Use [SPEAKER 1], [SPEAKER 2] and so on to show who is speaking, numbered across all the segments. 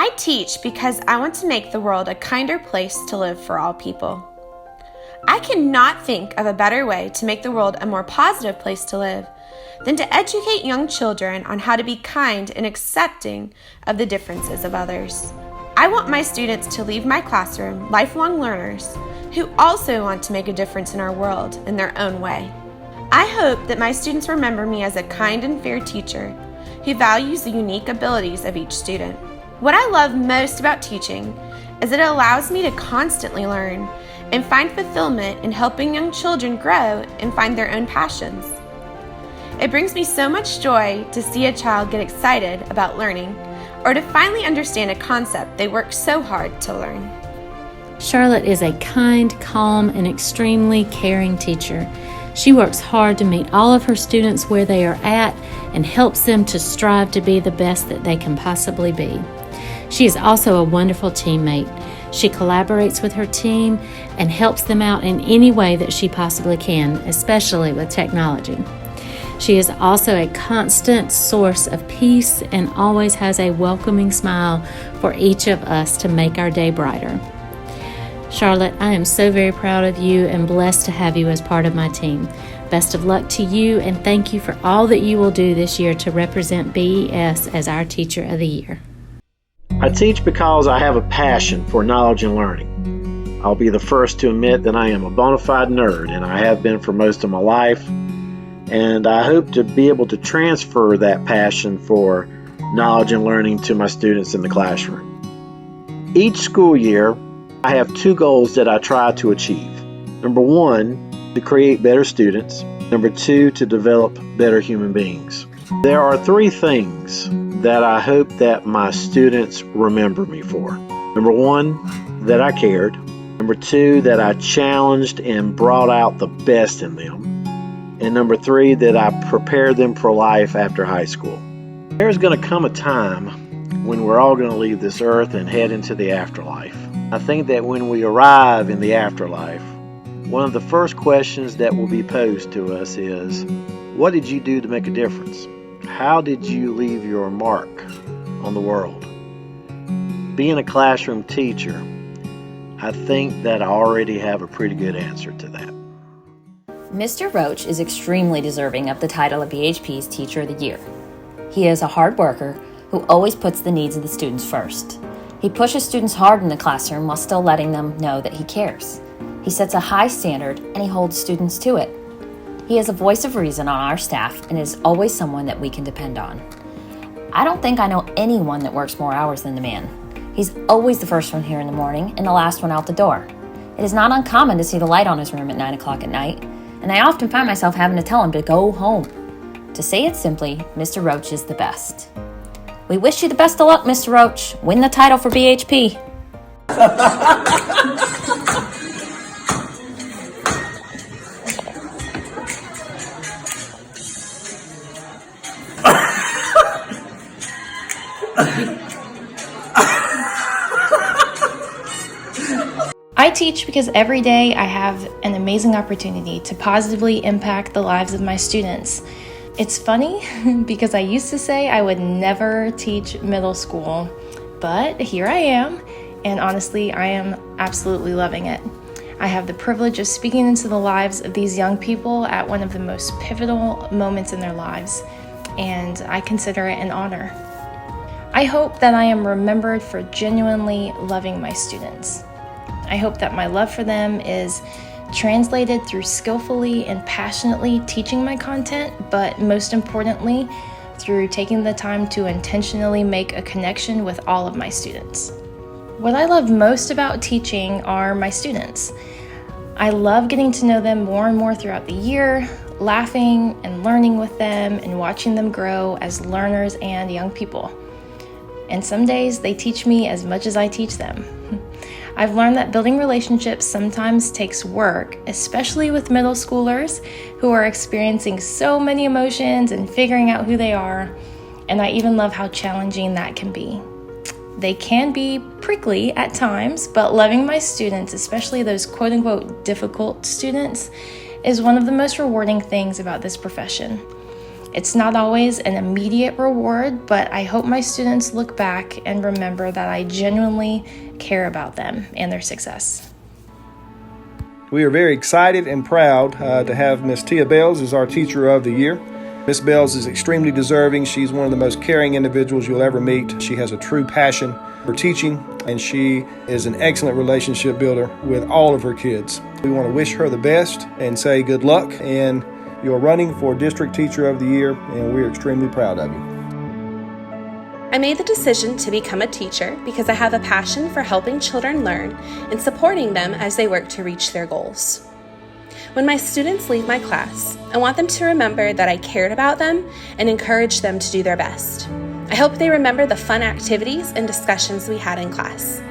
[SPEAKER 1] I teach because I want to make the world a kinder place to live for all people. I cannot think of a better way to make the world a more positive place to live than to educate young children on how to be kind and accepting of the differences of others. I want my students to leave my classroom lifelong learners who also want to make a difference in our world in their own way. I hope that my students remember me as a kind and fair teacher who values the unique abilities of each student. What I love most about teaching is that it allows me to constantly learn and find fulfillment in helping young children grow and find their own passions. It brings me so much joy to see a child get excited about learning or to finally understand a concept they worked so hard to learn.
[SPEAKER 2] Charlotte is a kind, calm, and extremely caring teacher. She works hard to meet all of her students where they are at and helps them to strive to be the best that they can possibly be. She is also a wonderful teammate. She collaborates with her team and helps them out in any way that she possibly can, especially with technology. She is also a constant source of peace and always has a welcoming smile for each of us to make our day brighter. Charlotte, I am so very proud of you and blessed to have you as part of my team. Best of luck to you, and thank you for all that you will do this year to represent BES as our Teacher of the Year.
[SPEAKER 3] I teach because I have a passion for knowledge and learning. I'll be the first to admit that I am a bona fide nerd, and I have been for most of my life, and I hope to be able to transfer that passion for knowledge and learning to my students in the classroom. Each school year, I have two goals that I try to achieve. Number one, to create better students. Number two, to develop better human beings. There are three things that I hope that my students remember me for. Number one, that I cared. Number two, that I challenged and brought out the best in them. And number three, that I prepared them for life after high school. There's going to come a time when we're all going to leave this earth and head into the afterlife. I think that when we arrive in the afterlife, one of the first questions that will be posed to us is, what did you do to make a difference? How did you leave your mark on the world? Being a classroom teacher, I think that I already have a pretty good answer to that.
[SPEAKER 4] Mr. Roach is extremely deserving of the title of BHP's Teacher of the Year. He is a hard worker who always puts the needs of the students first. He pushes students hard in the classroom while still letting them know that he cares. He sets a high standard and he holds students to it. He is a voice of reason on our staff and is always someone that we can depend on. I don't think I know anyone that works more hours than the man. He's always the first one here in the morning and the last one out the door. It is not uncommon to see the light on his room at 9 o'clock at night, and I often find myself having to tell him to go home. To say it simply, Mr. Roach is the best. We wish you the best of luck, Mr. Roach. Win the title for BHP.
[SPEAKER 5] I teach because every day I have an amazing opportunity to positively impact the lives of my students. It's funny because I used to say I would never teach middle school, but here I am, and honestly, I am absolutely loving it. I have the privilege of speaking into the lives of these young people at one of the most pivotal moments in their lives, and I consider it an honor. I hope that I am remembered for genuinely loving my students. I hope that my love for them is translated through skillfully and passionately teaching my content, but most importantly, through taking the time to intentionally make a connection with all of my students. What I love most about teaching are my students. I love getting to know them more and more throughout the year, laughing and learning with them and watching them grow as learners and young people. And some days they teach me as much as I teach them. I've learned that building relationships sometimes takes work, especially with middle schoolers who are experiencing so many emotions and figuring out who they are, and I even love how challenging that can be. They can be prickly at times, but loving my students, especially those quote-unquote difficult students, is one of the most rewarding things about this profession. It's not always an immediate reward, but I hope my students look back and remember that I genuinely care about them and their success.
[SPEAKER 6] We are very excited and proud to have Miss Tia Bells as our Teacher of the Year. Miss Bells is extremely deserving. She's one of the most caring individuals you'll ever meet. She has a true passion for teaching, and she is an excellent relationship builder with all of her kids. We want to wish her the best and say good luck, and you're running for District Teacher of the Year, and we're extremely proud of you.
[SPEAKER 1] I made the decision to become a teacher because I have a passion for helping children learn and supporting them as they work to reach their goals. When my students leave my class, I want them to remember that I cared about them and encouraged them to do their best. I hope they remember the fun activities and discussions we had in class.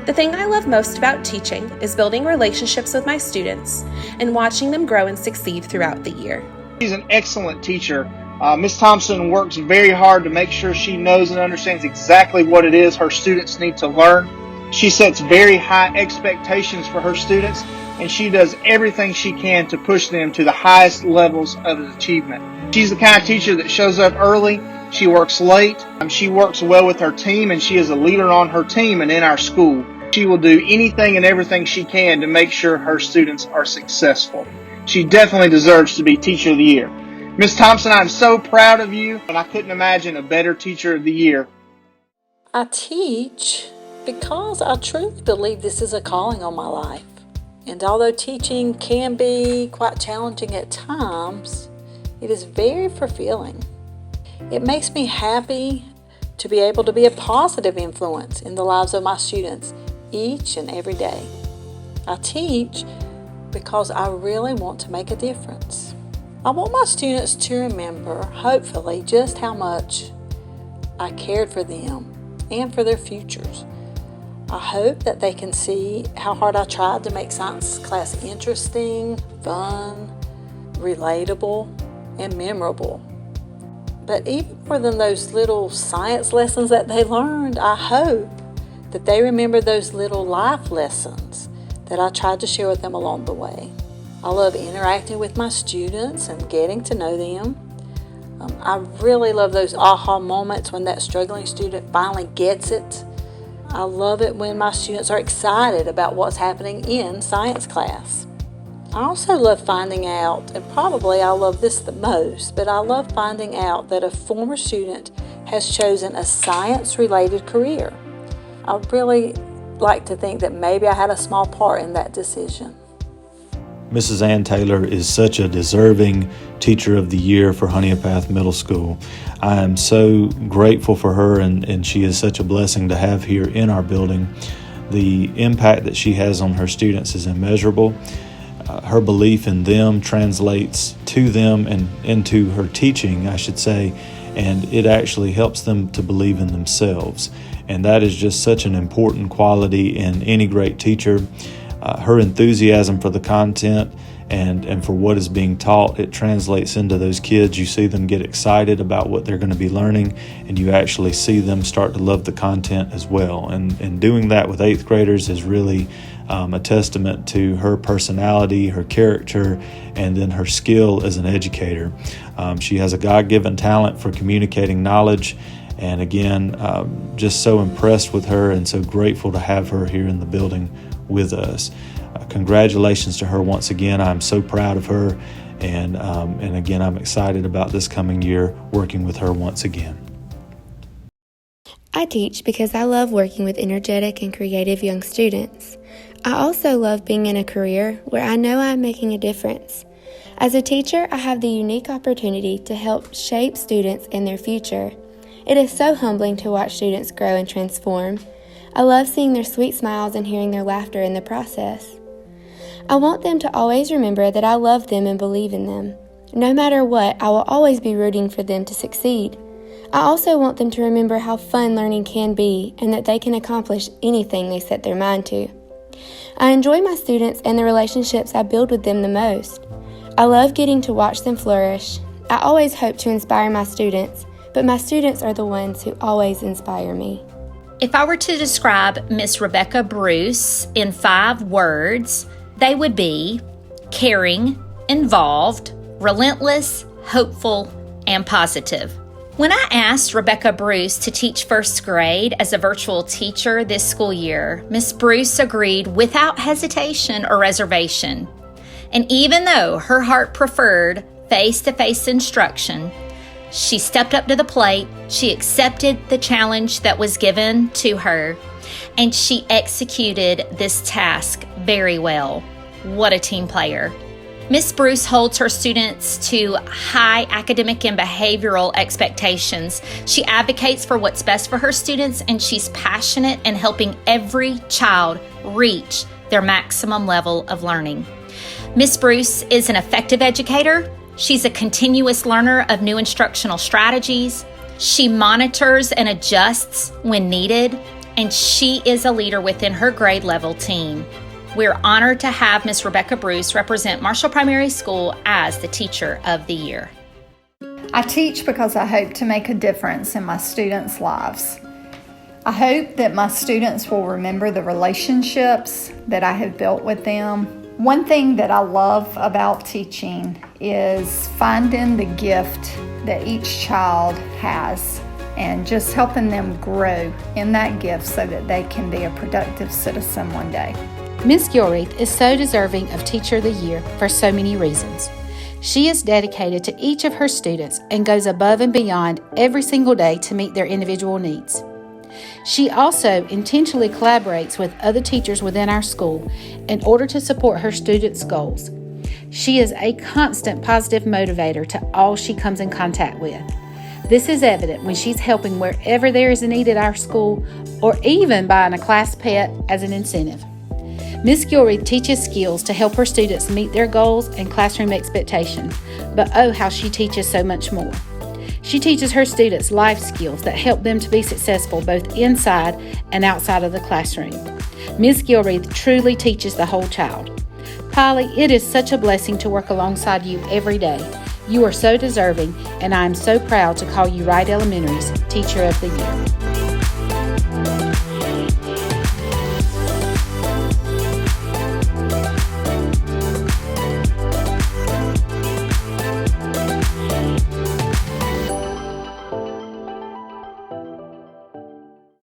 [SPEAKER 1] The thing I love most about teaching is building relationships with my students and watching them grow and succeed throughout the year.
[SPEAKER 7] She's an excellent teacher. Ms. Thompson works very hard to make sure she knows and understands exactly what it is her students need to learn. She sets very high expectations for her students, and she does everything she can to push them to the highest levels of achievement. She's the kind of teacher that shows up early, she works late, she works well with her team, and she is a leader on her team and in our school. She will do anything and everything she can to make sure her students are successful. She definitely deserves to be Teacher of the Year. Ms. Thompson, I'm so proud of you, and I couldn't imagine a better Teacher of the Year.
[SPEAKER 8] I teach because I truly believe this is a calling on my life. And although teaching can be quite challenging at times, it is very fulfilling. It makes me happy to be able to be a positive influence in the lives of my students each and every day. I teach because I really want to make a difference. I want my students to remember, hopefully, just how much I cared for them and for their futures. I hope that they can see how hard I tried to make science class interesting, fun, relatable, and memorable. But even more than those little science lessons that they learned, I hope that they remember those little life lessons that I tried to share with them along the way. I love interacting with my students and getting to know them. I really love those aha moments when that struggling student finally gets it. I love it when my students are excited about what's happening in science class. I also love finding out, and probably I love this the most, but I love finding out that a former student has chosen a science-related career. I really like to think that maybe I had a small part in that decision.
[SPEAKER 9] Mrs. Ann Taylor is such a deserving Teacher of the Year for Honiopath Middle School. I am so grateful for her, and she is such a blessing to have here in our building. The impact that she has on her students is immeasurable. Her belief in them translates to them and into her teaching, I should say, and it actually helps them to believe in themselves. And that is just such an important quality in any great teacher. Her enthusiasm for the content and for what is being taught, it translates into those kids. You see them get excited about what they're going to be learning, and you actually see them start to love the content as well. And doing that with 8th graders is really a testament to her personality, her character, and then her skill as an educator. She has a God-given talent for communicating knowledge. And again, just so impressed with her and so grateful to have her here in the building with us. Congratulations to her once again. I'm so proud of her. And again, I'm excited about this coming year working with her once again.
[SPEAKER 10] I teach because I love working with energetic and creative young students. I also love being in a career where I know I'm making a difference. As a teacher, I have the unique opportunity to help shape students and their future. It is so humbling to watch students grow and transform. I love seeing their sweet smiles and hearing their laughter in the process. I want them to always remember that I love them and believe in them. No matter what, I will always be rooting for them to succeed. I also want them to remember how fun learning can be and that they can accomplish anything they set their mind to. I enjoy my students and the relationships I build with them the most. I love getting to watch them flourish. I always hope to inspire my students, but my students are the ones who always inspire me.
[SPEAKER 11] If I were to describe Miss Rebecca Bruce in 5 words, they would be caring, involved, relentless, hopeful, and positive. When I asked Rebecca Bruce to teach first grade as a virtual teacher this school year, Miss Bruce agreed without hesitation or reservation. And even though her heart preferred face-to-face instruction, she stepped up to the plate, she accepted the challenge that was given to her, and she executed this task very well. What a team player. Miss Bruce holds her students to high academic and behavioral expectations. She advocates for what's best for her students, and she's passionate in helping every child reach their maximum level of learning. Miss Bruce is an effective educator. She's a continuous learner of new instructional strategies. She monitors and adjusts when needed, and she is a leader within her grade level team. We're honored to have Miss Rebecca Bruce represent Marshall Primary School as the Teacher of the Year.
[SPEAKER 12] I teach because I hope to make a difference in my students' lives. I hope that my students will remember the relationships that I have built with them. One thing that I love about teaching is finding the gift that each child has and just helping them grow in that gift so that they can be a productive citizen one day.
[SPEAKER 13] Ms. Gilreath is so deserving of Teacher of the Year for so many reasons. She is dedicated to each of her students and goes above and beyond every single day to meet their individual needs. She also intentionally collaborates with other teachers within our school in order to support her students' goals. She is a constant positive motivator to all she comes in contact with. This is evident when she's helping wherever there is a need at our school or even buying a class pet as an incentive. Ms. Gilreath teaches skills to help her students meet their goals and classroom expectations, but oh, how she teaches so much more. She teaches her students life skills that help them to be successful both inside and outside of the classroom. Ms. Gilreath truly teaches the whole child. Polly, it is such a blessing to work alongside you every day. You are so deserving, and I am so proud to call you Wright Elementary's Teacher of the Year.